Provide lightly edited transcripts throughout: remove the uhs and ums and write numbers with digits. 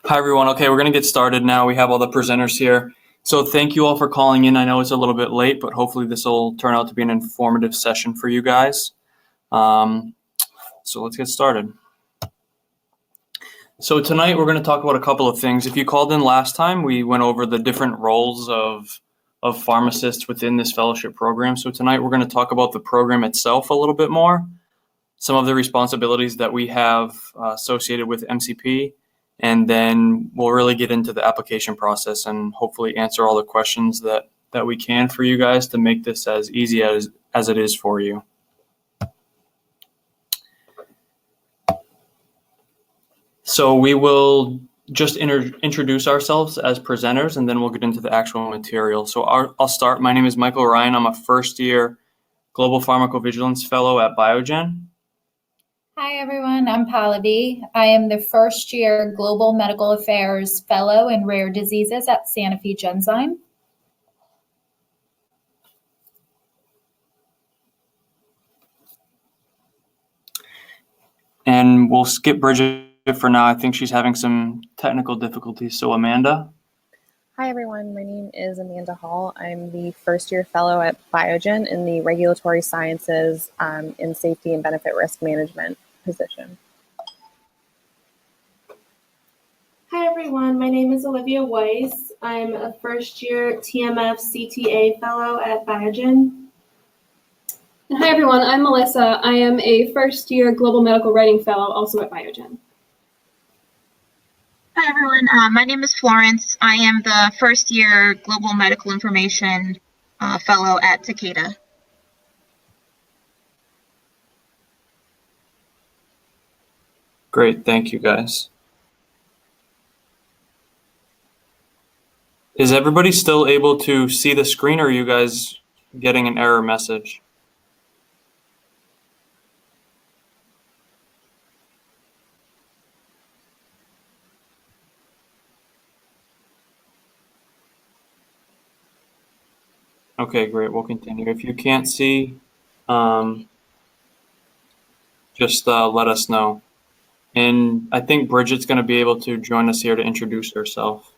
Hi, everyone. Okay, we're going to get started now. We have all the presenters here. So thank you all for calling in. I know it's a little bit late, but hopefully this will turn out to be an informative session for you guys. So let's get started. So tonight we're going to talk about a couple of things. If you called in last time, we went over the different roles of pharmacists within this fellowship program. So tonight we're going to talk about the program itself a little bit more, some of the responsibilities that we have associated with MCP, and then we'll really get into the application process and hopefully answer all the questions that we can for you guys to make this as easy as it is for you. So we will just introduce ourselves as presenters, and then we'll get into the actual material. So I'll start. My name is Michael Ryan. I'm a first-year Global Pharmacovigilance Fellow at Biogen. Hi, everyone. I'm Pallavi. I am the first-year Global Medical Affairs Fellow in Rare Diseases at Sanofi Genzyme. And we'll skip Bridget for now. I think she's having some technical difficulties. So Amanda. Hi, everyone. My name is Amanda Hall. I'm the first-year fellow at Biogen in the Regulatory Sciences in Safety and Benefit Risk Management position. Hi, everyone. My name is Olivia Weiss. I'm a first-year TMF CTA fellow at Biogen. And hi, everyone. I'm Melissa. I am a first-year Global Medical Writing Fellow, also at Biogen. Hi, everyone. My name is Florence. I am the first-year Global Medical Information Fellow at Takeda. Great. Thank you, guys. Is everybody still able to see the screen, or are you guys getting an error message? Okay, great. We'll continue. If you can't see, just let us know. And I think Bridget's going to be able to join us here to introduce herself.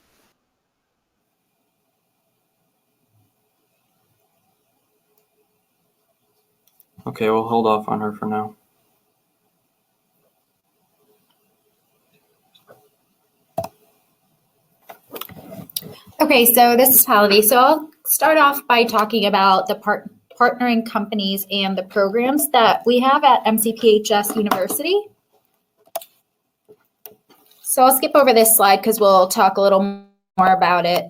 Okay, we'll hold off on her for now. Okay, so this is Pallavi. So I'll start off by talking about the partnering companies and the programs that we have at MCPHS University. So I'll skip over this slide because we'll talk a little more about it.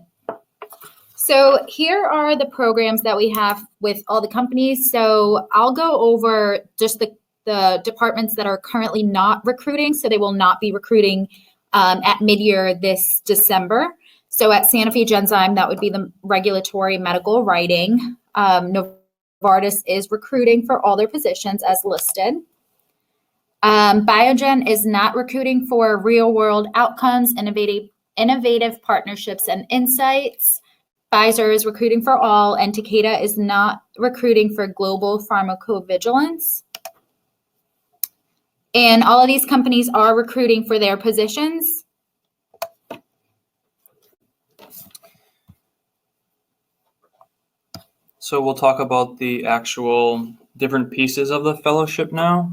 So here are the programs that we have with all the companies. So I'll go over just the departments that are currently not recruiting. So they will not be recruiting at mid-year this December. So at Sanofi Genzyme, that would be the regulatory medical writing. Novartis is recruiting for all their positions as listed. Biogen is not recruiting for real-world outcomes, innovative partnerships, and insights. Pfizer is recruiting for all, and Takeda is not recruiting for global pharmacovigilance. And all of these companies are recruiting for their positions. So we'll talk about the actual different pieces of the fellowship now.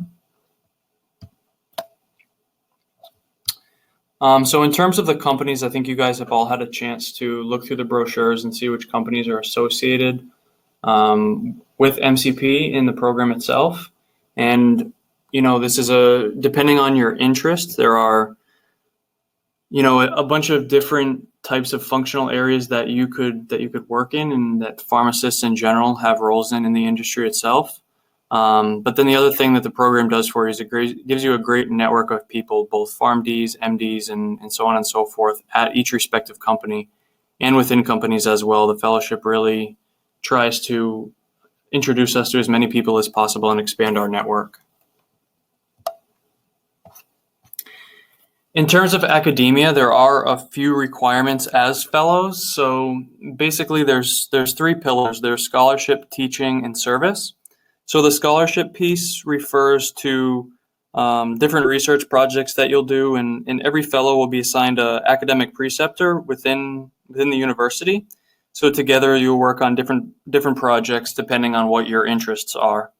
So in terms of the companies, I think you guys have all had a chance to look through the brochures and see which companies are associated with MCP in the program itself. And, you know, this is depending on your interest, there are, you know, a bunch of different types of functional areas that you could work in, and that pharmacists in general have roles in the industry itself. But then the other thing that the program does for you is it gives you a great network of people, both PharmDs, MDs, and so on and so forth at each respective company and within companies as well. The fellowship really tries to introduce us to as many people as possible and expand our network. In terms of academia, there are a few requirements as fellows. So basically there's three pillars. There's scholarship, teaching, and service. So the scholarship piece refers to different research projects that you'll do, and every fellow will be assigned an academic preceptor within the university. So together you'll work on different projects depending on what your interests are.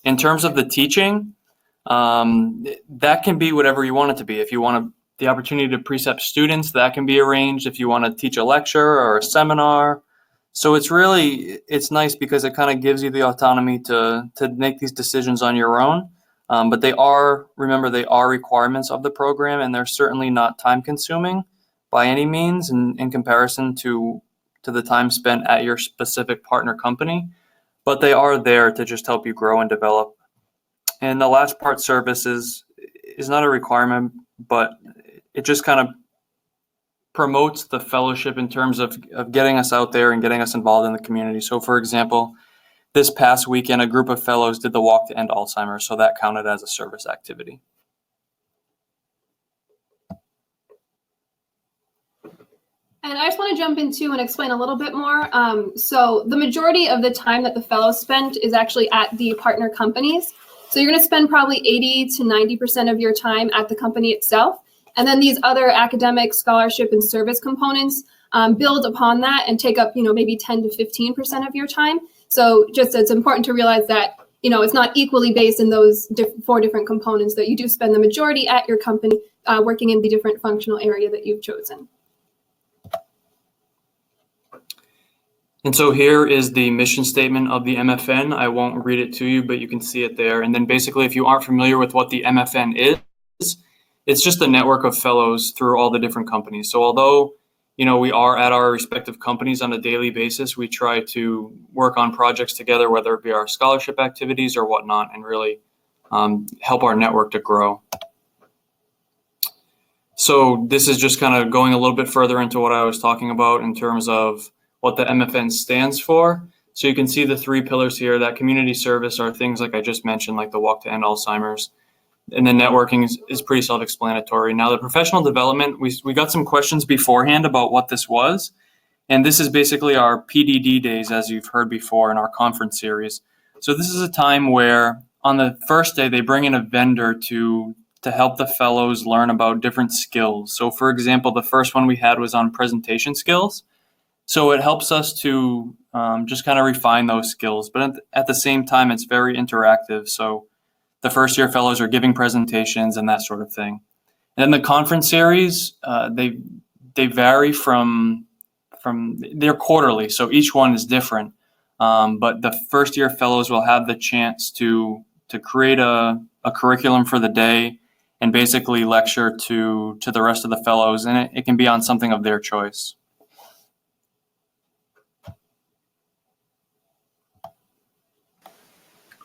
In terms of the teaching, that can be whatever you want it to be. If you want the opportunity to precept students, that can be arranged. If you want to teach a lecture or a seminar. So it's nice because it kind of gives you the autonomy to make these decisions on your own. But they are requirements of the program, and they're certainly not time consuming by any means in comparison to the time spent at your specific partner company. But they are there to just help you grow and develop. And the last part, service, is not a requirement, but it just kind of promotes the fellowship in terms of getting us out there and getting us involved in the community. So for example, this past weekend, a group of fellows did the Walk to End Alzheimer's, so that counted as a service activity. And I just want to jump into and explain a little bit more. So the majority of the time that the fellows spend is actually at the partner companies. So you're going to spend probably 80 to 90% of your time at the company itself. And then these other academic, scholarship, and service components build upon that and take up, maybe 10 to 15% of your time. So just it's important to realize that, it's not equally based in those 4 different components, that you do spend the majority at your company working in the different functional area that you've chosen. And so here is the mission statement of the MFN. I won't read it to you, but you can see it there. And then basically, if you aren't familiar with what the MFN is, it's just a network of fellows through all the different companies. So although, we are at our respective companies on a daily basis, we try to work on projects together, whether it be our scholarship activities or whatnot, and really help our network to grow. So this is just kind of going a little bit further into what I was talking about in terms of what the MFN stands for. So you can see the 3 pillars here. That community service are things like I just mentioned, like the Walk to End Alzheimer's. And then networking is pretty self-explanatory. Now the professional development, we got some questions beforehand about what this was. And this is basically our PDD days, as you've heard before in our conference series. So this is a time where on the first day, they bring in a vendor to help the fellows learn about different skills. So for example, the first one we had was on presentation skills. So it helps us to just kind of refine those skills. But at the same time, it's very interactive. So the first year fellows are giving presentations and that sort of thing. And then the conference series, they vary from they're quarterly. So each one is different. But the first year fellows will have the chance to create a curriculum for the day and basically lecture to the rest of the fellows. And it can be on something of their choice.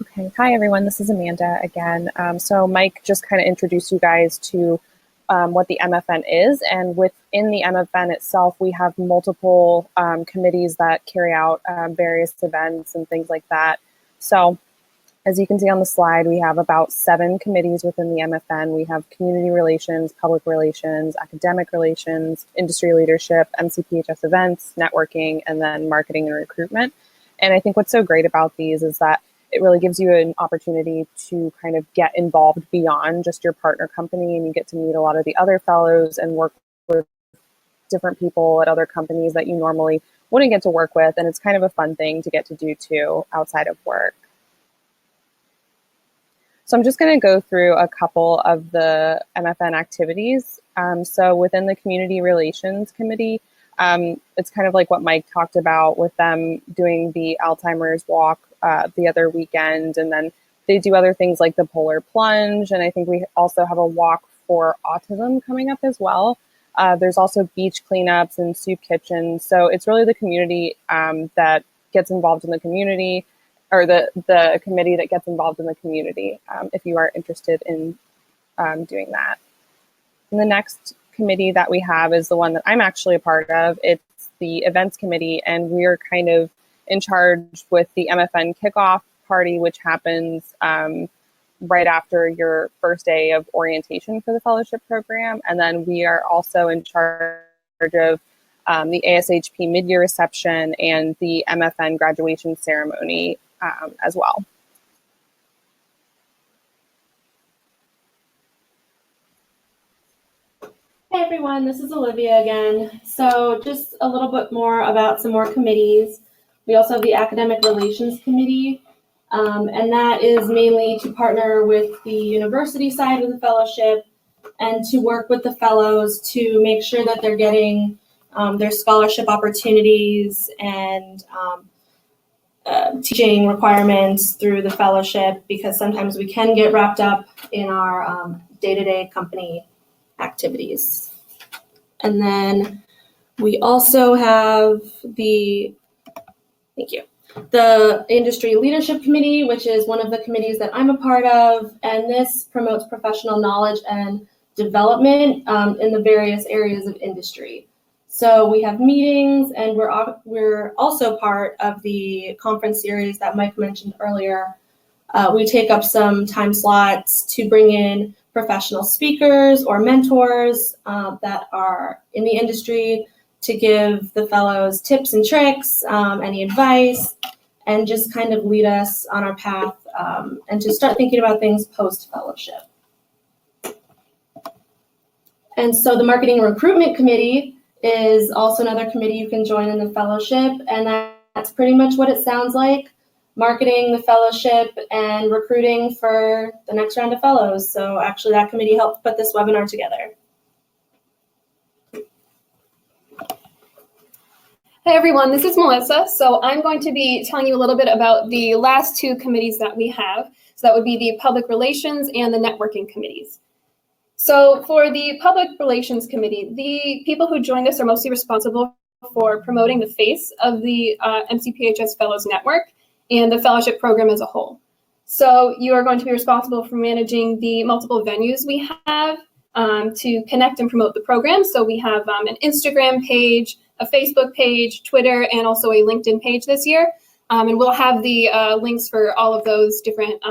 Okay, hi everyone, this is Amanda again. So Mike just kind of introduced you guys to what the MFN is, and within the MFN itself, we have multiple committees that carry out various events and things like that. So as you can see on the slide, we have about 7 committees within the MFN. We have community relations, public relations, academic relations, industry leadership, MCPHS events, networking, and then marketing and recruitment. And I think what's so great about these is that it really gives you an opportunity to kind of get involved beyond just your partner company, and you get to meet a lot of the other fellows and work with different people at other companies that you normally wouldn't get to work with. And it's kind of a fun thing to get to do too outside of work. So I'm just going to go through a couple of the MFN activities. So within the Community Relations Committee, it's kind of like what Mike talked about with them doing the Alzheimer's walk the other weekend, and then they do other things like the polar plunge, and I think we also have a walk for autism coming up as well. There's also beach cleanups and soup kitchens, so it's really the community that gets involved in the community, or the committee that gets involved in the community, if you are interested in doing that. And the next committee that we have is the one that I'm actually a part of. It's the events committee, and we're kind of in charge with the MFN kickoff party, which happens right after your first day of orientation for the fellowship program. And then we are also in charge of the ASHP mid-year reception and the MFN graduation ceremony as well. Hey everyone, this is Olivia again. So just a little bit more about some more committees. We also have the Academic Relations Committee, and that is mainly to partner with the university side of the fellowship and to work with the fellows to make sure that they're getting their scholarship opportunities and teaching requirements through the fellowship, because sometimes we can get wrapped up in our day-to-day company activities. And then we also have the Industry Leadership Committee, which is one of the committees that I'm a part of, and this promotes professional knowledge and development in the various areas of industry. So we have meetings, and we're also part of the conference series that Mike mentioned earlier. We take up some time slots to bring in professional speakers or mentors that are in the industry to give the fellows tips and tricks, any advice, and just kind of lead us on our path and to start thinking about things post-fellowship. And so the Marketing and Recruitment Committee is also another committee you can join in the fellowship, and that's pretty much what it sounds like: marketing the fellowship and recruiting for the next round of fellows. So actually that committee helped put this webinar together. Hey everyone, this is Melissa. So I'm going to be telling you a little bit about the last two committees that we have. So that would be the Public Relations and the Networking Committees. So for the Public Relations Committee, the people who joined us are mostly responsible for promoting the face of the MCPHS Fellows Network and the fellowship program as a whole. So you are going to be responsible for managing the multiple venues we have to connect and promote the program. So we have an Instagram page, a Facebook page, Twitter, and also a LinkedIn page this year. And we'll have the links for all of those different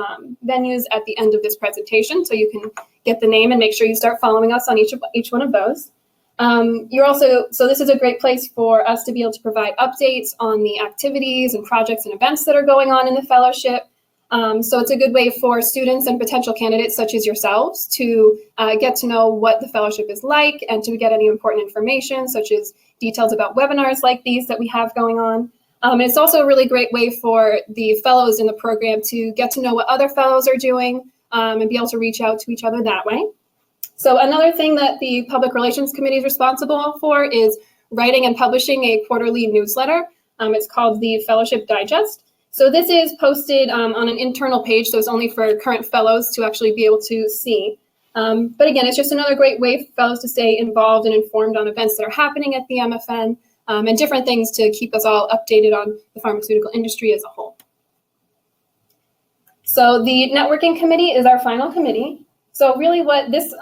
venues at the end of this presentation, so you can get the name and make sure you start following us on each one of those. So this is a great place for us to be able to provide updates on the activities and projects and events that are going on in the fellowship. So it's a good way for students and potential candidates such as yourselves to get to know what the fellowship is like and to get any important information, such as details about webinars like these that we have going on. And it's also a really great way for the fellows in the program to get to know what other fellows are doing and be able to reach out to each other that way. So another thing that the Public Relations Committee is responsible for is writing and publishing a quarterly newsletter. It's called the Fellowship Digest. So this is posted on an internal page, so it's only for current fellows to actually be able to see. But again, it's just another great way for fellows to stay involved and informed on events that are happening at the MFN and different things to keep us all updated on the pharmaceutical industry as a whole. So the Networking Committee is our final committee. So really what this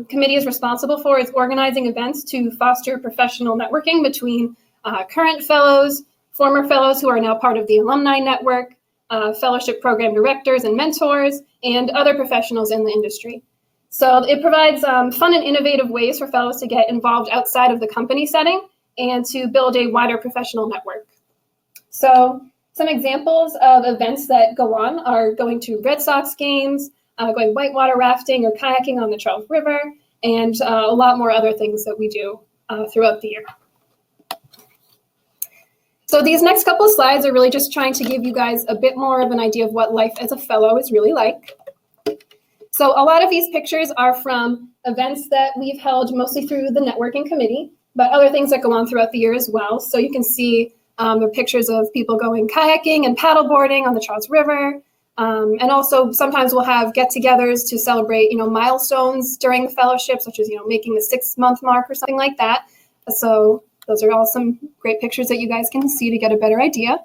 committee is responsible for is organizing events to foster professional networking between current fellows, former fellows who are now part of the alumni network, fellowship program directors and mentors, and other professionals in the industry. So it provides fun and innovative ways for fellows to get involved outside of the company setting and to build a wider professional network. So some examples of events that go on are going to Red Sox games, going whitewater rafting or kayaking on the Charles River, and a lot more other things that we do throughout the year. So these next couple of slides are really just trying to give you guys a bit more of an idea of what life as a fellow is really like. So a lot of these pictures are from events that we've held mostly through the networking committee, but other things that go on throughout the year as well. So you can see the pictures of people going kayaking and paddleboarding on the Charles River. And also sometimes we'll have get-togethers to celebrate, milestones during the fellowship, such as, making the 6-month mark or something like that. So those are all some great pictures that you guys can see to get a better idea.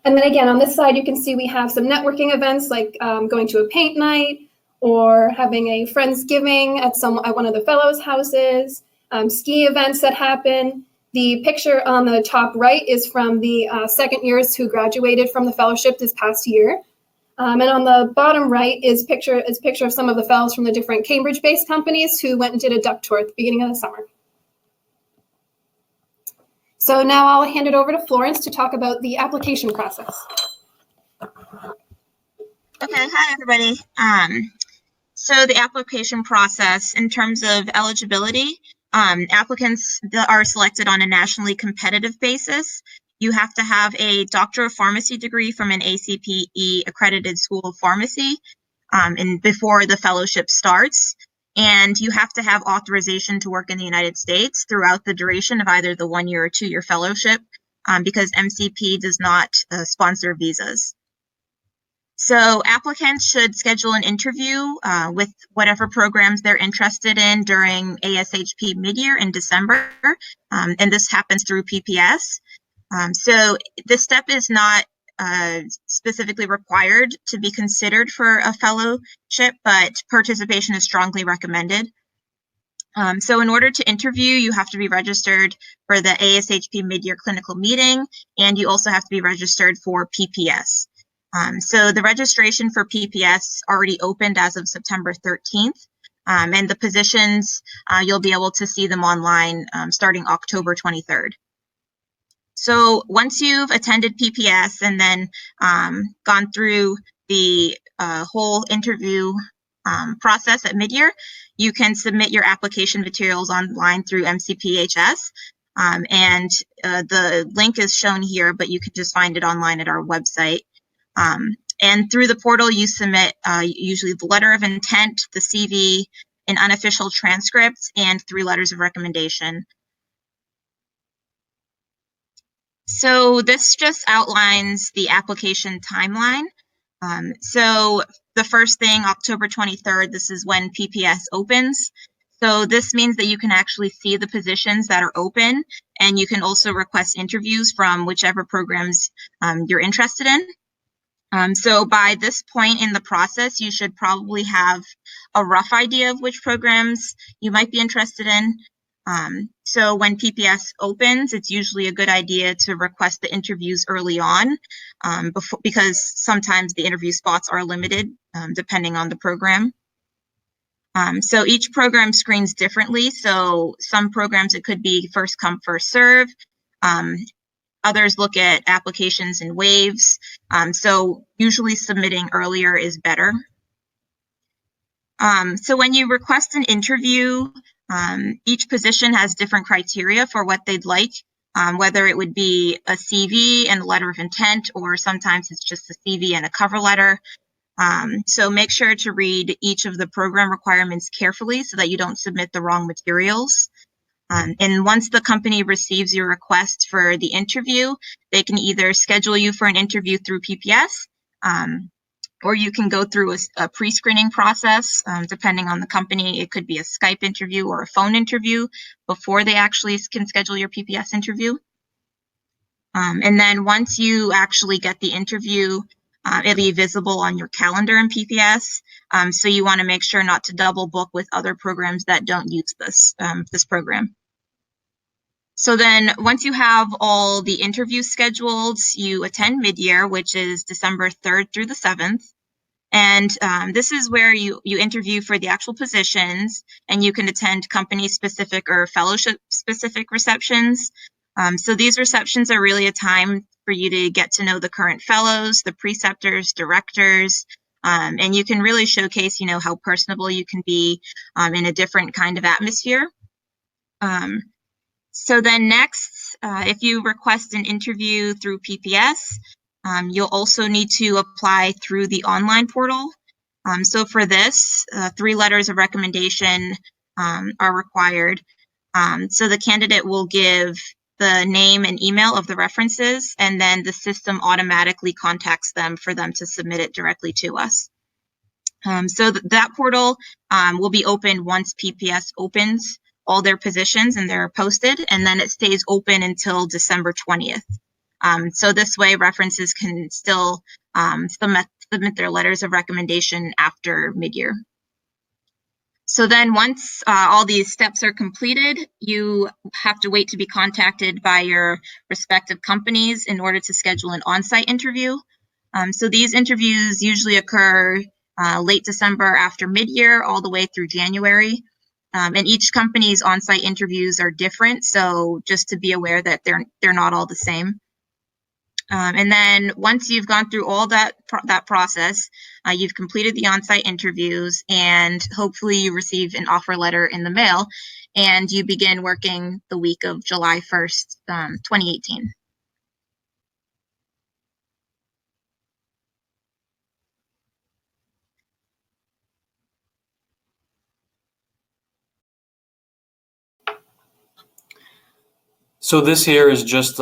And then again, on this side, you can see we have some networking events like going to a paint night or having a Friendsgiving at one of the fellows' houses, ski events that happen. The picture on the top right is from the second years who graduated from the fellowship this past year. And on the bottom right is a picture of some of the fellows from the different Cambridge-based companies who went and did a duck tour at the beginning of the summer. So now I'll hand it over to Florence to talk about the application process. Okay, hi everybody. So the application process, in terms of eligibility, applicants that are selected on a nationally competitive basis. You have to have a Doctor of Pharmacy degree from an ACPE accredited school of pharmacy and before the fellowship starts. And you have to have authorization to work in the United States throughout the duration of either the 1 year or 2 year fellowship because MCP does not sponsor visas. So applicants should schedule an interview with whatever programs they're interested in during ASHP midyear in December, and this happens through PPS. So this step is not specifically required to be considered for a fellowship, but participation is strongly recommended. So in order to interview, you have to be registered for the ASHP midyear clinical meeting, and you also have to be registered for PPS. So the registration for PPS already opened as of September 13th, and the positions, you'll be able to see them online starting October 23rd. So once you've attended PPS and then gone through the whole interview process at midyear, you can submit your application materials online through MCPHS. And the link is shown here, but you can just find it online at our website. And through the portal, you submit usually the letter of intent, the CV, an unofficial transcript, and 3 letters of recommendation. So this just outlines the application timeline. So the first thing, October 23rd, this is when PPS opens. So this means that you can actually see the positions that are open, and you can also request interviews from whichever programs you're interested in. So by this point in the process, you should probably have a rough idea of which programs you might be interested in. So when PPS opens, it's usually a good idea to request the interviews early on because sometimes the interview spots are limited depending on the program. So each program screens differently. So some programs, it could be first come, first serve. Others look at applications in waves. So usually submitting earlier is better. So when you request an interview, each position has different criteria for what they'd like, whether it would be a CV and a letter of intent, or sometimes it's just a CV and a cover letter. So make sure to read each of the program requirements carefully so that you don't submit the wrong materials. And once the company receives your request for the interview, they can either schedule you for an interview through PPS, or you can go through a pre-screening process. Depending on the company, it could be a Skype interview or a phone interview before they actually can schedule your PPS interview. And then once you actually get the interview, it'll be visible on your calendar in PPS. So you want to make sure not to double book with other programs that don't use this program. So then once you have all the interviews scheduled, you attend midyear, which is December 3rd through the 7th. And this is where you interview for the actual positions, and you can attend company-specific or fellowship-specific receptions. So these receptions are really a time for you to get to know the current fellows, the preceptors, directors, and you can really showcase, how personable you can be in a different kind of atmosphere. So then next, if you request an interview through PPS, you'll also need to apply through the online portal. So for this, 3 letters of recommendation are required. So the candidate will give the name and email of the references, and then the system automatically contacts them for them to submit it directly to us. So that portal will be open once PPS opens all their positions and they're posted, and then it stays open until December 20th. So this way references can still submit their letters of recommendation after midyear. So then once all these steps are completed, you have to wait to be contacted by your respective companies in order to schedule an on-site interview. So these interviews usually occur late December after midyear all the way through January. And each company's on-site interviews are different, so just to be aware that they're not all the same. And then once you've gone through all that process, You've completed the on-site interviews, and hopefully you receive an offer letter in the mail, and you begin working the week of July 1st, 2018. So this here is just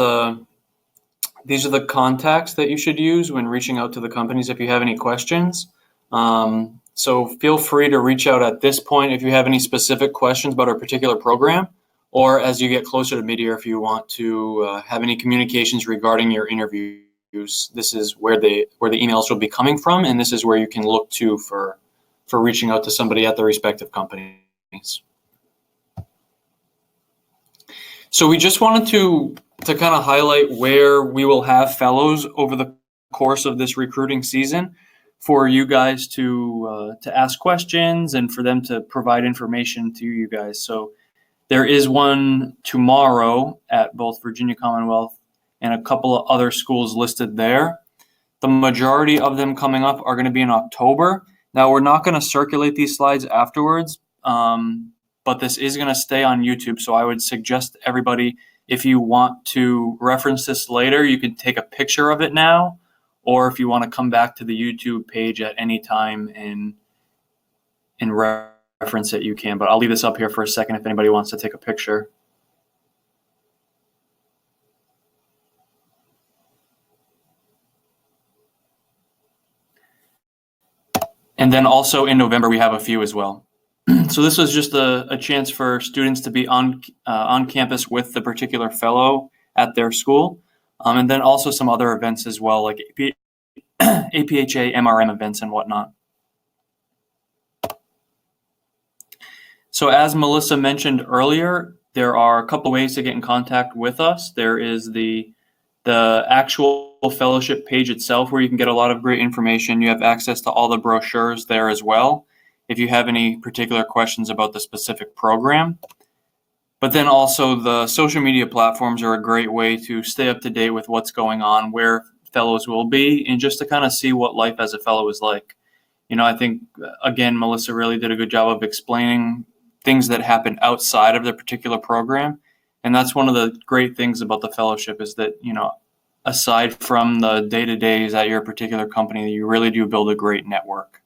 these are the contacts that you should use when reaching out to the companies if you have any questions. So feel free to reach out at this point if you have any specific questions about our particular program, or as you get closer to mid-year if you want to have any communications regarding your interviews. This is where the emails will be coming from, and this is where you can look to for reaching out to somebody at the respective companies. So we just wanted to kind of highlight where we will have fellows over the course of this recruiting season for you guys to ask questions and for them to provide information to you guys. So there is one tomorrow at both Virginia Commonwealth and a couple of other schools listed there. The majority of them coming up are going to be in October. Now, we're not going to circulate these slides afterwards, but this is going to stay on YouTube. So I would suggest everybody, if you want to reference this later, you can take a picture of it now, or if you want to come back to the YouTube page at any time and reference it, you can. But I'll leave this up here for a second if anybody wants to take a picture. And then also in November, we have a few as well. So this was just a chance for students to be on campus with the particular fellow at their school. And then also some other events as well, like APHA, MRM events and whatnot. So as Melissa mentioned earlier, there are a couple ways to get in contact with us. There is the actual fellowship page itself where you can get a lot of great information. You have access to all the brochures there as well if you have any particular questions about the specific program. But then also the social media platforms are a great way to stay up to date with what's going on, where fellows will be, and just to kind of see what life as a fellow is like. You know, I think, again, Melissa really did a good job of explaining things that happen outside of the particular program. And that's one of the great things about the fellowship is that, you know, aside from the day-to-days at your particular company, you really do build a great network.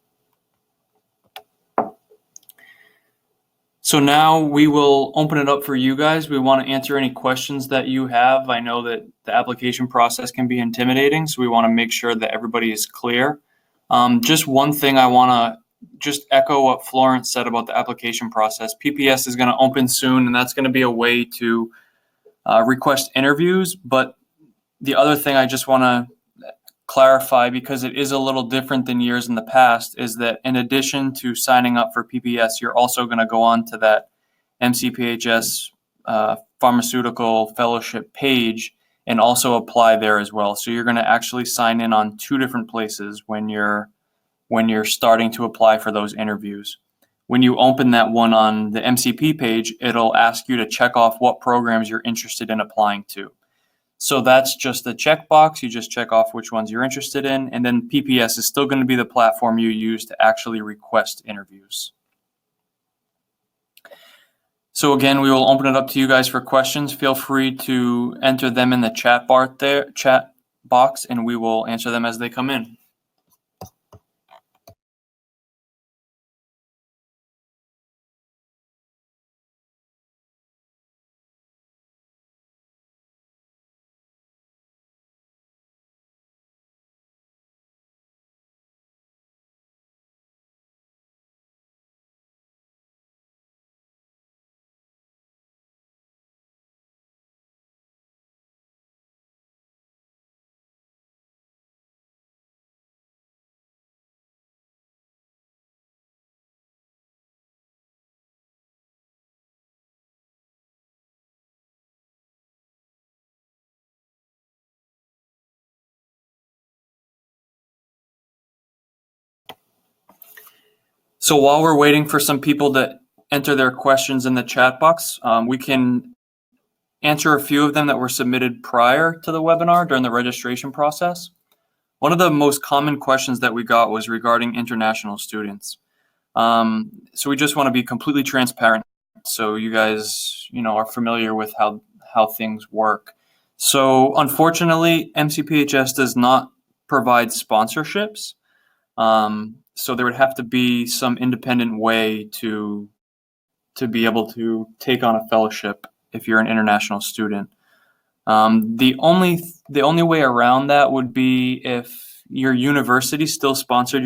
So now we will open it up for you guys. We want to answer any questions that you have. I know that the application process can be intimidating, so we want to make sure that everybody is clear. Just one thing I want to just echo what Florence said about the application process. PPS is going to open soon, and that's going to be a way to request interviews. But the other thing I just want to clarify, because it is a little different than years in the past, is that in addition to signing up for PPS, you're also going to go on to that MCPHS pharmaceutical fellowship page and also apply there as well. So you're going to actually sign in on two different places when you're starting to apply for those interviews. When you open that one on the MCP page, it'll ask you to check off what programs you're interested in applying to. So that's just a checkbox. You just check off which ones you're interested in, and then PPS is still going to be the platform you use to actually request interviews. So again, we will open it up to you guys for questions. Feel free to enter them in the chat box, and we will answer them as they come in. So while we're waiting for some people to enter their questions in the chat box, we can answer a few of them that were submitted prior to the webinar during the registration process. One of the most common questions that we got was regarding international students. So we just want to be completely transparent, so you guys, are familiar with how things work. So unfortunately, MCPHS does not provide sponsorships. So there would have to be some independent way to be able to take on a fellowship if you're an international student. The only way around that would be if your university still sponsored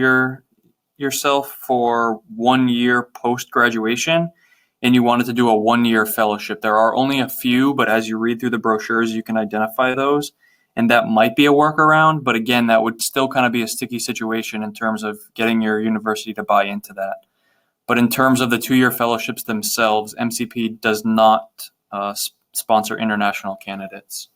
yourself for 1 year post graduation and you wanted to do a 1 year fellowship. There are only a few, but as you read through the brochures, you can identify those. And that might be a workaround, but again, that would still kind of be a sticky situation in terms of getting your university to buy into that. But in terms of the 2 year fellowships themselves, MCP does not sponsor international candidates.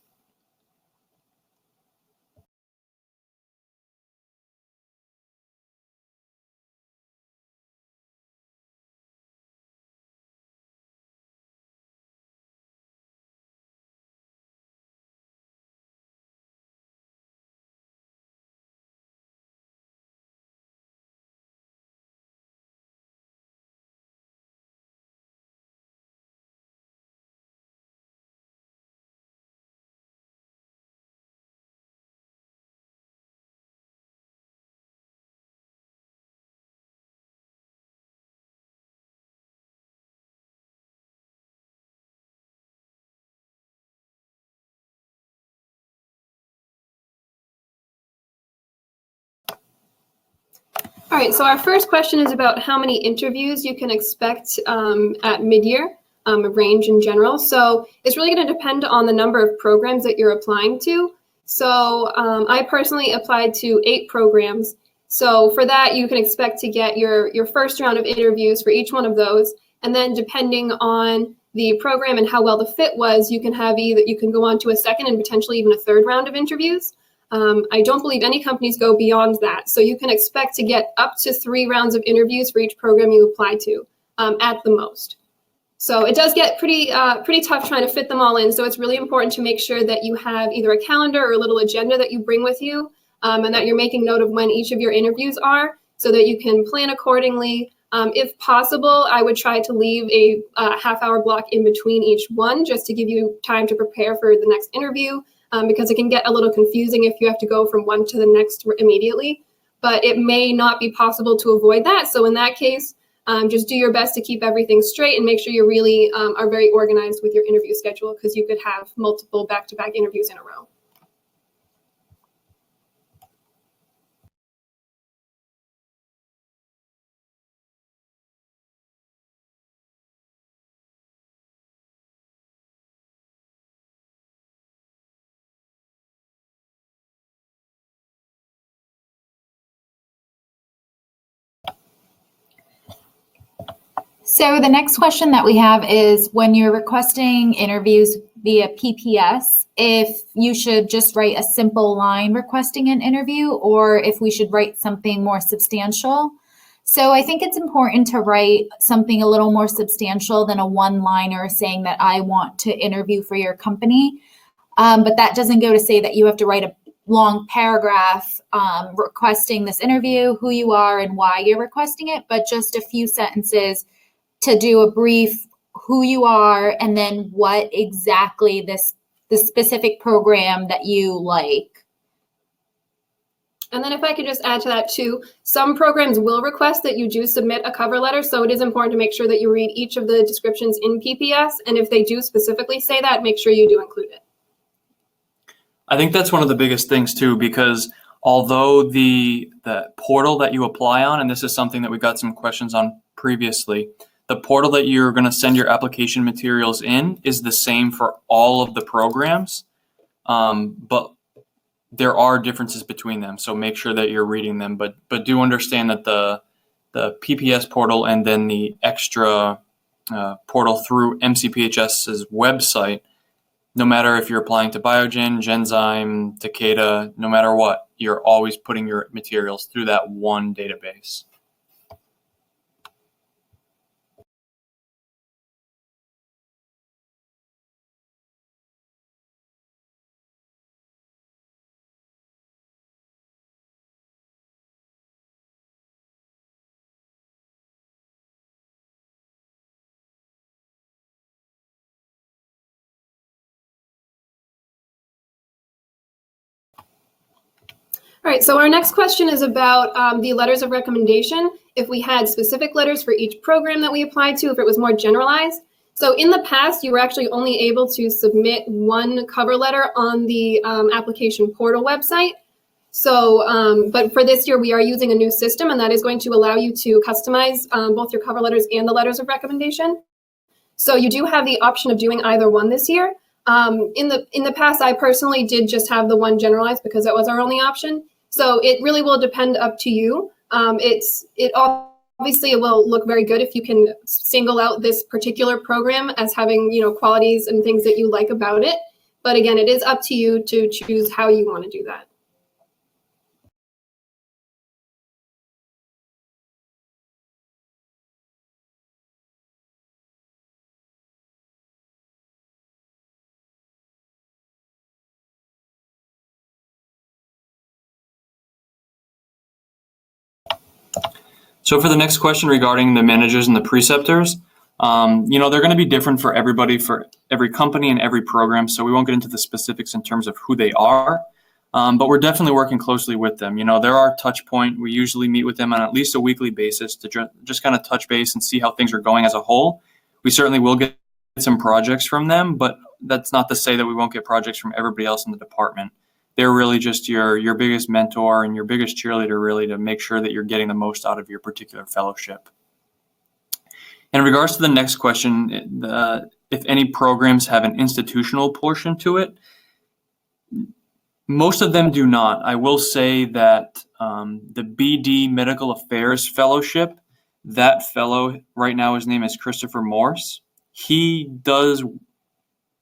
All right, so our first question is about how many interviews you can expect at mid-year, a range in general. So it's really going to depend on the number of programs that you're applying to. So I personally applied to 8 programs. So for that, you can expect to get your first round of interviews for each one of those. And then depending on the program and how well the fit was, you can go on to a second and potentially even a third round of interviews. I don't believe any companies go beyond that. So you can expect to get up to 3 rounds of interviews for each program you apply to at the most. So it does get pretty tough trying to fit them all in. So it's really important to make sure that you have either a calendar or a little agenda that you bring with you and that you're making note of when each of your interviews are so that you can plan accordingly. If possible, I would try to leave a half-hour block in between each one just to give you time to prepare for the next interview. Because it can get a little confusing if you have to go from one to the next immediately. But it may not be possible to avoid that. So in that case, just do your best to keep everything straight and make sure you really are very organized with your interview schedule, because you could have multiple back-to-back interviews in a row. So the next question that we have is, when you're requesting interviews via PPS, if you should just write a simple line requesting an interview, or if we should write something more substantial. So I think it's important to write something a little more substantial than a one-liner saying that I want to interview for your company. But that doesn't go to say that you have to write a long paragraph requesting this interview, who you are and why you're requesting it, but just a few sentences to do a brief who you are and then what exactly the specific program that you like. And then if I could just add to that too, some programs will request that you do submit a cover letter. So it is important to make sure that you read each of the descriptions in PPS. And if they do specifically say that, make sure you do include it. I think that's one of the biggest things too, because although the portal that you apply on, and this is something that we got some questions on previously, the portal that you're going to send your application materials in is the same for all of the programs, but there are differences between them. So make sure that you're reading them, but do understand that the PPS portal and then the extra portal through MCPHS's website, no matter if you're applying to Biogen, Genzyme, Takeda, no matter what, you're always putting your materials through that one database. All right, so our next question is about the letters of recommendation. If we had specific letters for each program that we applied to, if it was more generalized. So in the past, you were actually only able to submit one cover letter on the application portal website. So, but for this year, we are using a new system, and that is going to allow you to customize both your cover letters and the letters of recommendation. So you do have the option of doing either one this year. In the past, I personally did just have the one generalized because that was our only option. So it really will depend up to you. Obviously it will look very good if you can single out this particular program as having, qualities and things that you like about it. But again, it is up to you to choose how you want to do that. So for the next question regarding the managers and the preceptors, they're going to be different for everybody, for every company and every program. So we won't get into the specifics in terms of who they are, but we're definitely working closely with them. They're our touch point. We usually meet with them on at least a weekly basis to just kind of touch base and see how things are going as a whole. We certainly will get some projects from them, but that's not to say that we won't get projects from everybody else in the department. They're really just your biggest mentor and your biggest cheerleader, really, to make sure that you're getting the most out of your particular fellowship. In regards to the next question, if any programs have an institutional portion to it, most of them do not. I will say that the BD Medical Affairs Fellowship, that fellow right now, his name is Christopher Morse. He does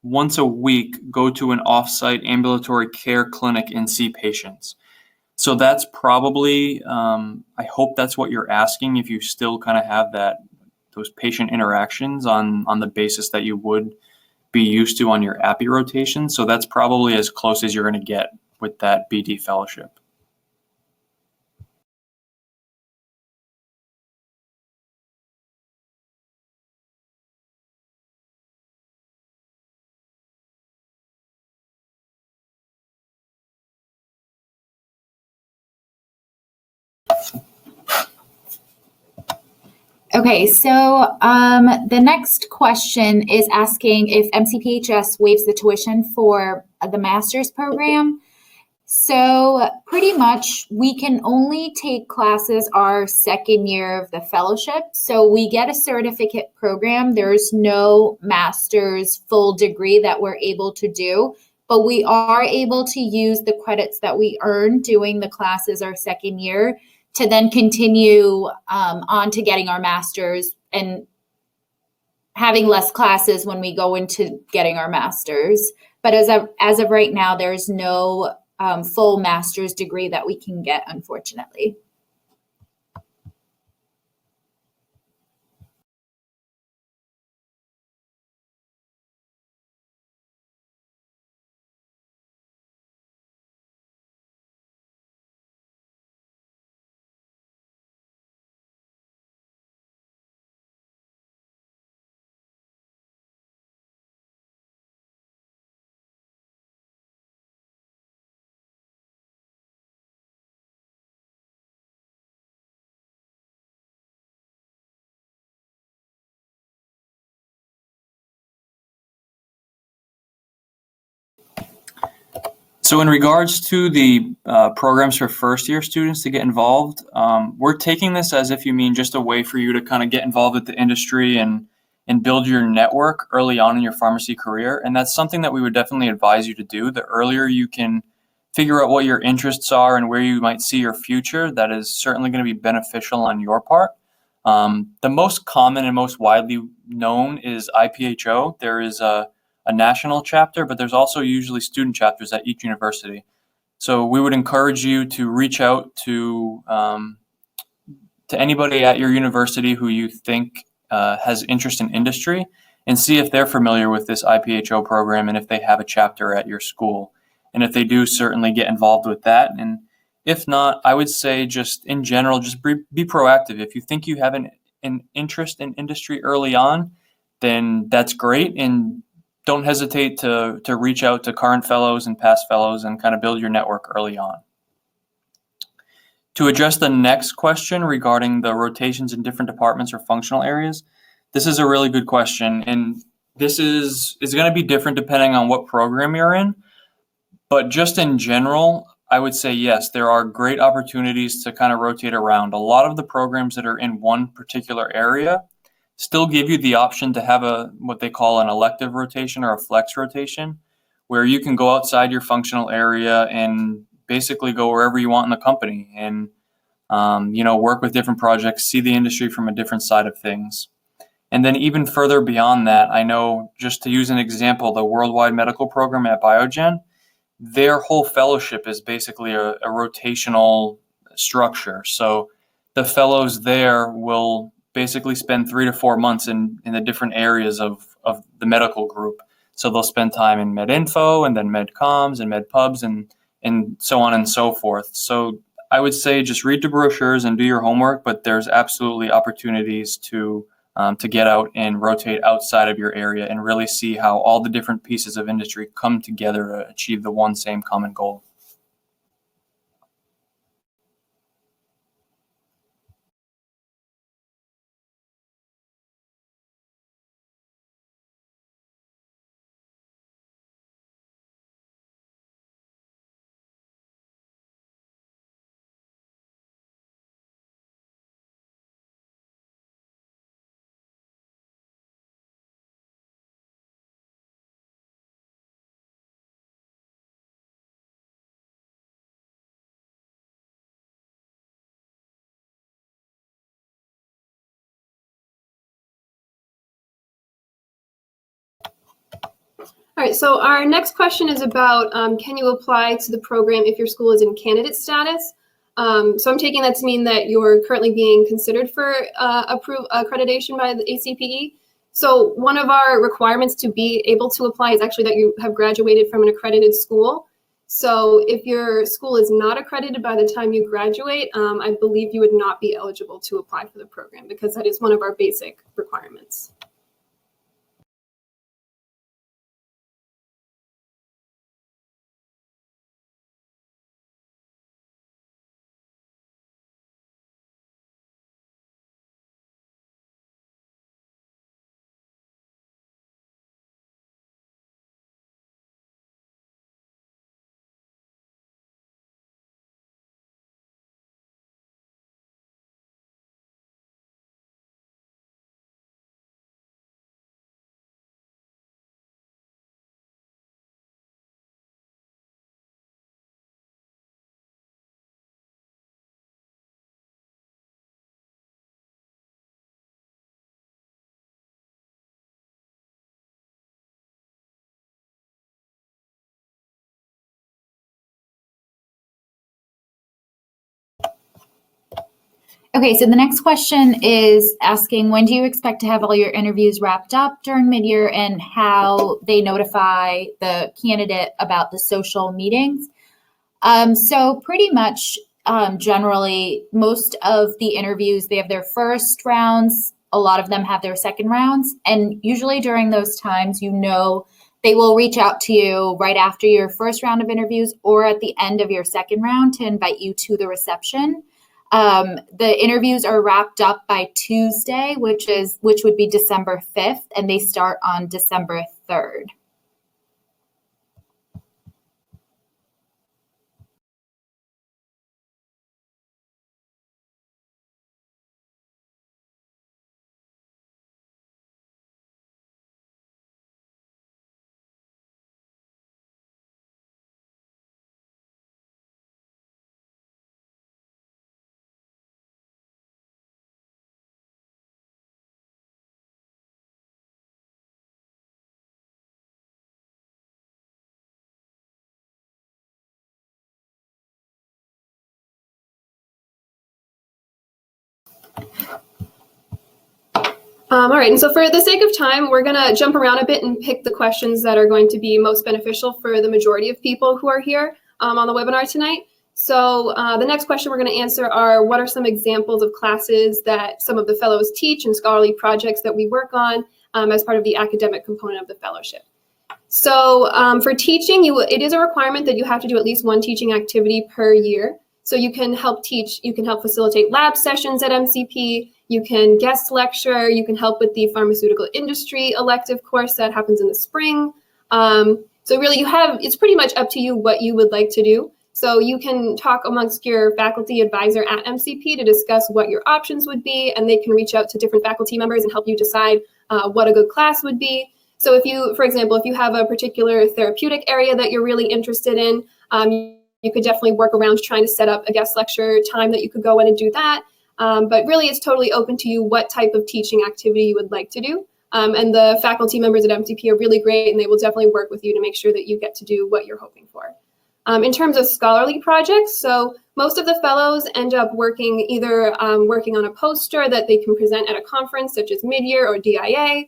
once a week go to an off-site ambulatory care clinic and see patients. So that's probably, I hope that's what you're asking, if you still kind of have those patient interactions on the basis that you would be used to on your API rotation. So that's probably as close as you're going to get with that BD fellowship. Okay, so the next question is asking if MCPHS waives the tuition for the master's program. So pretty much we can only take classes our second year of the fellowship. So we get a certificate program. There's no master's full degree that we're able to do, but we are able to use the credits that we earn doing the classes our second year to then continue on to getting our master's and having less classes when we go into getting our master's. But as of right now, there's no full master's degree that we can get, unfortunately. So in regards to the programs for first year students to get involved, we're taking this as if you mean just a way for you to kind of get involved with the industry and build your network early on in your pharmacy career. And that's something that we would definitely advise you to do. The earlier you can figure out what your interests are and where you might see your future, that is certainly going to be beneficial on your part. The most common and most widely known is IPHO. There is a national chapter, but there's also usually student chapters at each university. So we would encourage you to reach out to anybody at your university who you think has interest in industry and see if they're familiar with this IPHO program and if they have a chapter at your school. And if they do, certainly get involved with that. And if not, I would say just in general, just be proactive. If you think you have an interest in industry early on, then that's great. And don't hesitate to reach out to current fellows and past fellows and kind of build your network early on. To address the next question regarding the rotations in different departments or functional areas, this is a really good question, and this is going to be different depending on what program you're in. But just in general, I would say yes, there are great opportunities to kind of rotate around. A lot of the programs that are in one particular area still give you the option to have what they call an elective rotation or a flex rotation, where you can go outside your functional area and basically go wherever you want in the company and work with different projects, see the industry from a different side of things. And then even further beyond that, I know, just to use an example, the Worldwide Medical Program at Biogen, their whole fellowship is basically a rotational structure. So the fellows there will basically spend 3 to 4 months in the different areas of the medical group. So they'll spend time in MedInfo and then MedComs and MedPubs and so on and so forth. So I would say just read the brochures and do your homework, but there's absolutely opportunities to get out and rotate outside of your area and really see how all the different pieces of industry come together to achieve the one same common goal. All right, so our next question is about can you apply to the program if your school is in candidate status? So I'm taking that to mean that you're currently being considered for accreditation by the ACPE. So one of our requirements to be able to apply is actually that you have graduated from an accredited school. So if your school is not accredited by the time you graduate, I believe you would not be eligible to apply for the program because that is one of our basic requirements. Okay, so the next question is asking, when do you expect to have all your interviews wrapped up during mid-year and how they notify the candidate about the social meetings? So pretty much generally, most of the interviews, they have their first rounds. A lot of them have their second rounds. And usually during those times, they will reach out to you right after your first round of interviews or at the end of your second round to invite you to the reception. The interviews are wrapped up by Tuesday, which would be December 5th, and they start on December 3rd. All right, and so for the sake of time, we're going to jump around a bit and pick the questions that are going to be most beneficial for the majority of people who are here on the webinar tonight. So the next question we're going to answer are, what are some examples of classes that some of the fellows teach and scholarly projects that we work on as part of the academic component of the fellowship? So for teaching, it is a requirement that you have to do at least one teaching activity per year. So you can help teach, you can help facilitate lab sessions at MCP, you can guest lecture, you can help with the pharmaceutical industry elective course that happens in the spring. So really it's pretty much up to you what you would like to do. So you can talk amongst your faculty advisor at MCP to discuss what your options would be, and they can reach out to different faculty members and help you decide what a good class would be. So if you, for example, if you have a particular therapeutic area that you're really interested in, you could definitely work around trying to set up a guest lecture time that you could go in and do that. But really, it's totally open to you what type of teaching activity you would like to do. And the faculty members at MCP are really great, and they will definitely work with you to make sure that you get to do what you're hoping for. In terms of scholarly projects, so most of the fellows end up working either working on a poster that they can present at a conference such as Midyear or DIA.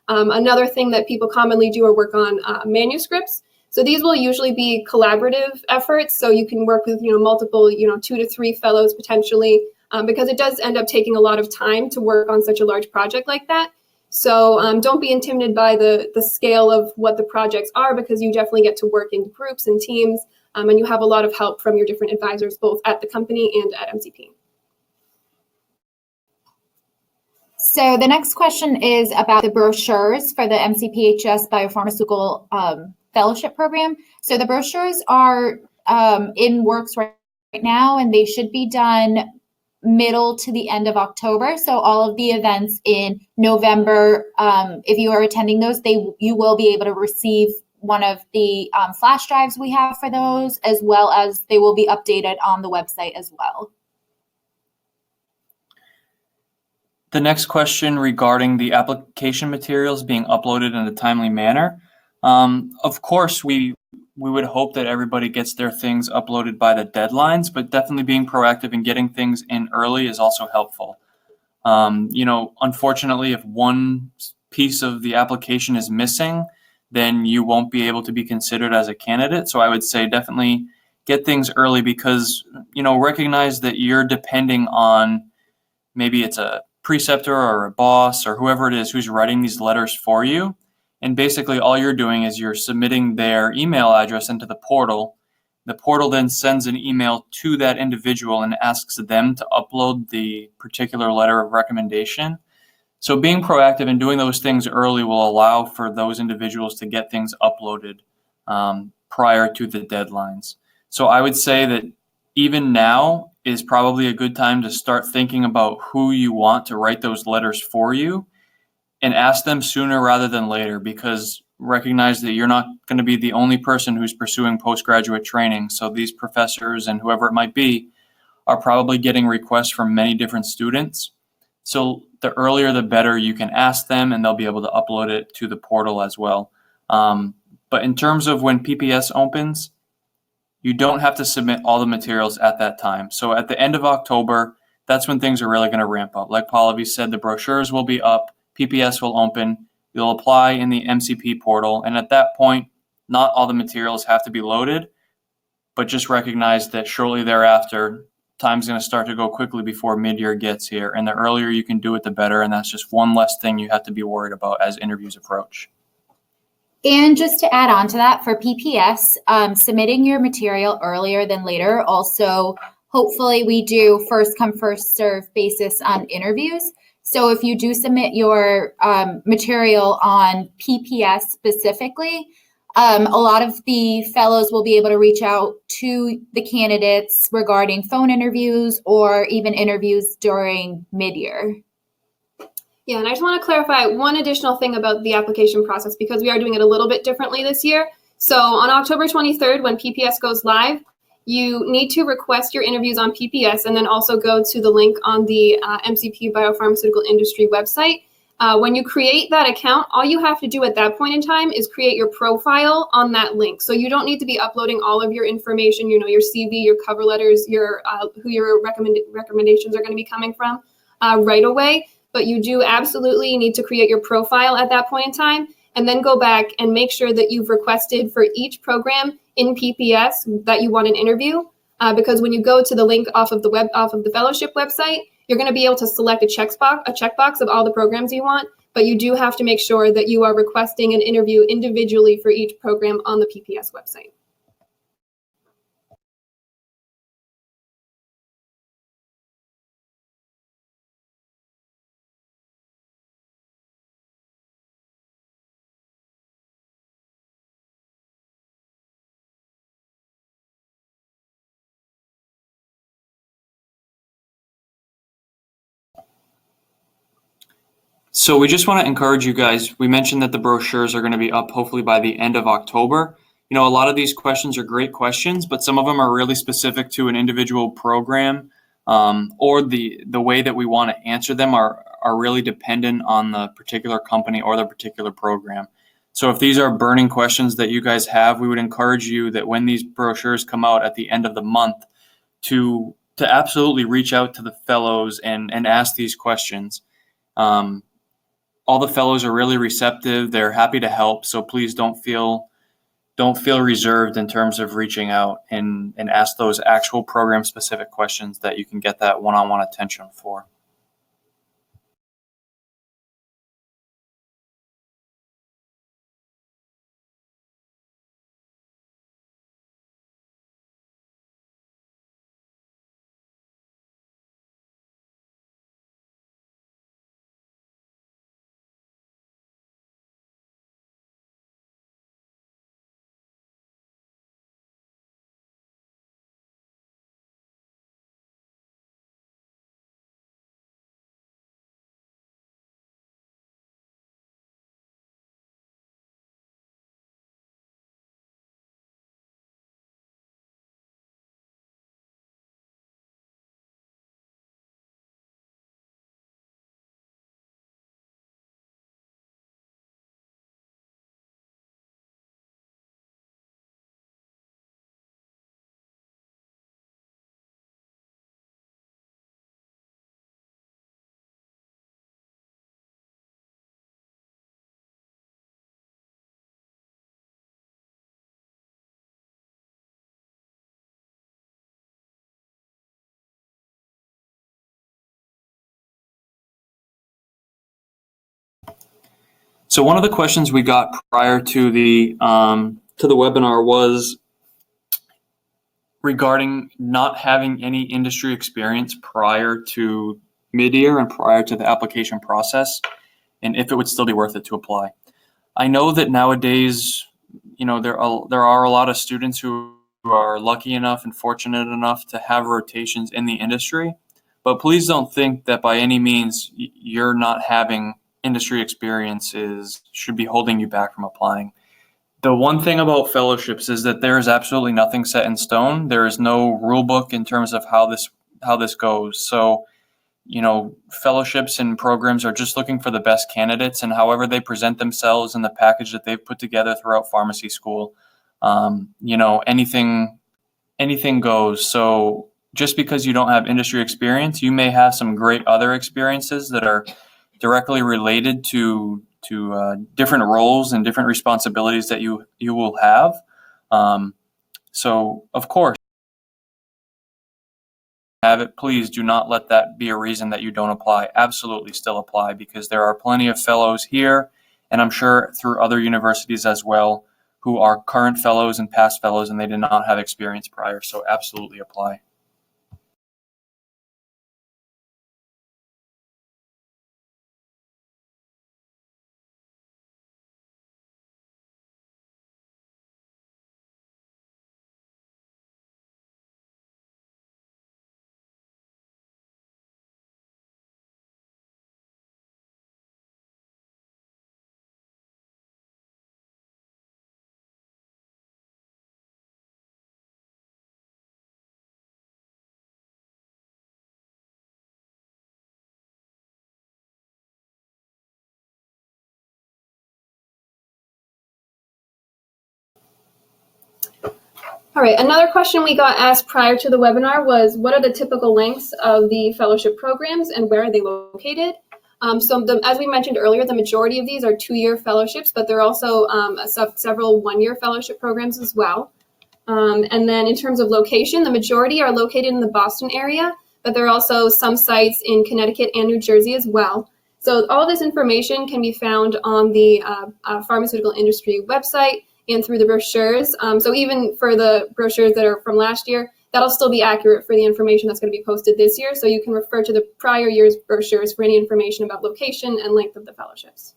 Another thing that people commonly do are work on manuscripts. So these will usually be collaborative efforts. So you can work with multiple 2 to 3 fellows potentially, because it does end up taking a lot of time to work on such a large project like that. So don't be intimidated by the scale of what the projects are, because you definitely get to work in groups and teams, and you have a lot of help from your different advisors, both at the company and at MCP. So the next question is about the brochures for the MCPHS Biopharmaceutical Fellowship Program. So the brochures are in works right now, and they should be done middle to the end of October. So all of the events in November, if you are attending those, you will be able to receive one of the flash drives we have for those, as well as they will be updated on the website as well. The next question regarding the application materials being uploaded in a timely manner. Of course, we would hope that everybody gets their things uploaded by the deadlines, but definitely being proactive and getting things in early is also helpful. Unfortunately, if one piece of the application is missing, then you won't be able to be considered as a candidate. So I would say definitely get things early, because, recognize that you're depending on, maybe it's a preceptor or a boss or whoever it is who's writing these letters for you. And basically all you're doing is you're submitting their email address into the portal. The portal then sends an email to that individual and asks them to upload the particular letter of recommendation. So being proactive and doing those things early will allow for those individuals to get things uploaded prior to the deadlines. So I would say that even now is probably a good time to start thinking about who you want to write those letters for you, and ask them sooner rather than later, because recognize that you're not going to be the only person who's pursuing postgraduate training. So these professors and whoever it might be are probably getting requests from many different students. So the earlier the better you can ask them, and they'll be able to upload it to the portal as well. But in terms of when PPS opens, you don't have to submit all the materials at that time. So at the end of October, that's when things are really going to ramp up. Like Pallavi said, the brochures will be up, PPS will open, you'll apply in the MCP portal, and at that point, not all the materials have to be loaded, but just recognize that shortly thereafter, time's going to start to go quickly before mid-year gets here, and the earlier you can do it, the better, and that's just one less thing you have to be worried about as interviews approach. And just to add on to that, for PPS, submitting your material earlier than later, also, hopefully we do first come, first serve basis on interviews. So if you do submit your material on PPS specifically, a lot of the fellows will be able to reach out to the candidates regarding phone interviews or even interviews during mid-year. Yeah, and I just want to clarify one additional thing about the application process, because we are doing it a little bit differently this year. So on October 23rd, when PPS goes live, you need to request your interviews on PPS and then also go to the link on the MCP Biopharmaceutical Industry website. When you create that account, all you have to do at that point in time is create your profile on that link. So you don't need to be uploading all of your information, your CV, your cover letters, your who your recommendations are going to be coming from right away. But you do absolutely need to create your profile at that point in time, and then go back and make sure that you've requested for each program in PPS that you want an interview. Because when you go to the link off of the fellowship website, you're going to be able to select a checkbox of all the programs you want, but you do have to make sure that you are requesting an interview individually for each program on the PPS website. So we just want to encourage you guys. We mentioned that the brochures are going to be up hopefully by the end of October. You know, a lot of these questions are great questions, but some of them are really specific to an individual program, or the way that we want to answer them are really dependent on the particular company or the particular program. So if these are burning questions that you guys have, we would encourage you that when these brochures come out at the end of the month to absolutely reach out to the fellows and ask these questions. All the fellows are really receptive. They're happy to help. So please don't feel reserved in terms of reaching out and ask those actual program specific questions that you can get that one-on-one attention for. So one of the questions we got prior to the webinar was regarding not having any industry experience prior to mid-year and prior to the application process, and if it would still be worth it to apply. I know that nowadays, you know, there are a lot of students who are lucky enough and fortunate enough to have rotations in the industry, but please don't think that by any means you're not having industry experiences should be holding you back from applying. The one thing about fellowships is that there is absolutely nothing set in stone. There is no rule book in terms of how this goes. So, you know, fellowships and programs are just looking for the best candidates, and however they present themselves in the package that they've put together throughout pharmacy school, you know, anything goes. So just because you don't have industry experience, you may have some great other experiences that are directly related to different roles and different responsibilities that you will have. So of course, have it, please do not let that be a reason that you don't apply. Absolutely still apply, because there are plenty of fellows here, and I'm sure through other universities as well, who are current fellows and past fellows, and they did not have experience prior. So absolutely apply. All right, another question we got asked prior to the webinar was, what are the typical lengths of the fellowship programs and where are they located? As we mentioned earlier, the majority of these are 2-year fellowships, but there are also several 1-year fellowship programs as well. And then in terms of location, the majority are located in the Boston area, but there are also some sites in Connecticut and New Jersey as well. So all this information can be found on the pharmaceutical industry website and through the brochures. So even for the brochures that are from last year, that'll still be accurate for the information that's going to be posted this year. So you can refer to the prior year's brochures for any information about location and length of the fellowships.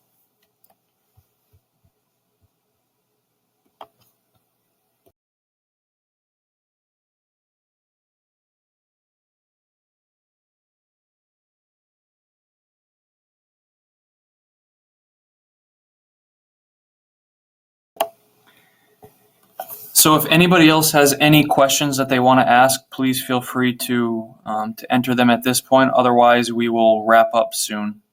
So if anybody else has any questions that they want to ask, please feel free to enter them at this point. Otherwise, we will wrap up soon.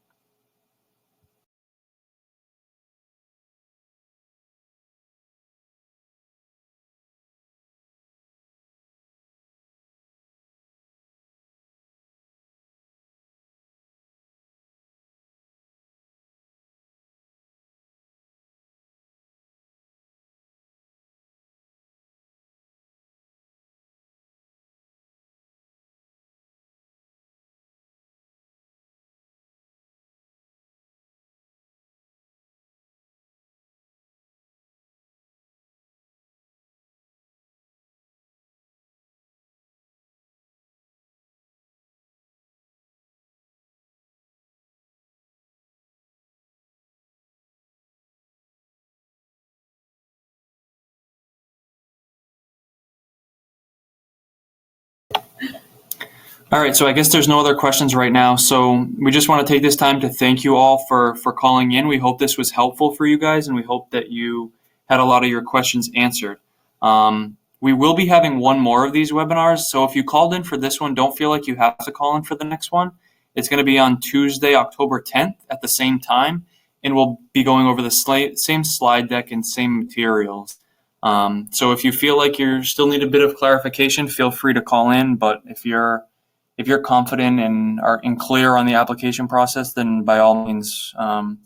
All right, so I guess there's no other questions right now. So we just want to take this time to thank you all for calling in. We hope this was helpful for you guys, and we hope that you had a lot of your questions answered. We will be having one more of these webinars. So if you called in for this one, don't feel like you have to call in for the next one. It's going to be on Tuesday, October 10th at the same time, and we'll be going over the same slide deck and same materials. So if you feel like you still need a bit of clarification, feel free to call in. But if you're confident and are clear on the application process, then by all means,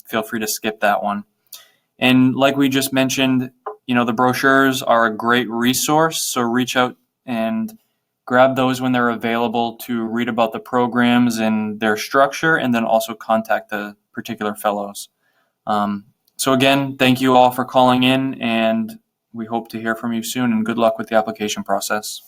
feel free to skip that one. And like we just mentioned, the brochures are a great resource. So reach out and grab those when they're available to read about the programs and their structure, and then also contact the particular fellows. So again, thank you all for calling in, and we hope to hear from you soon, and good luck with the application process.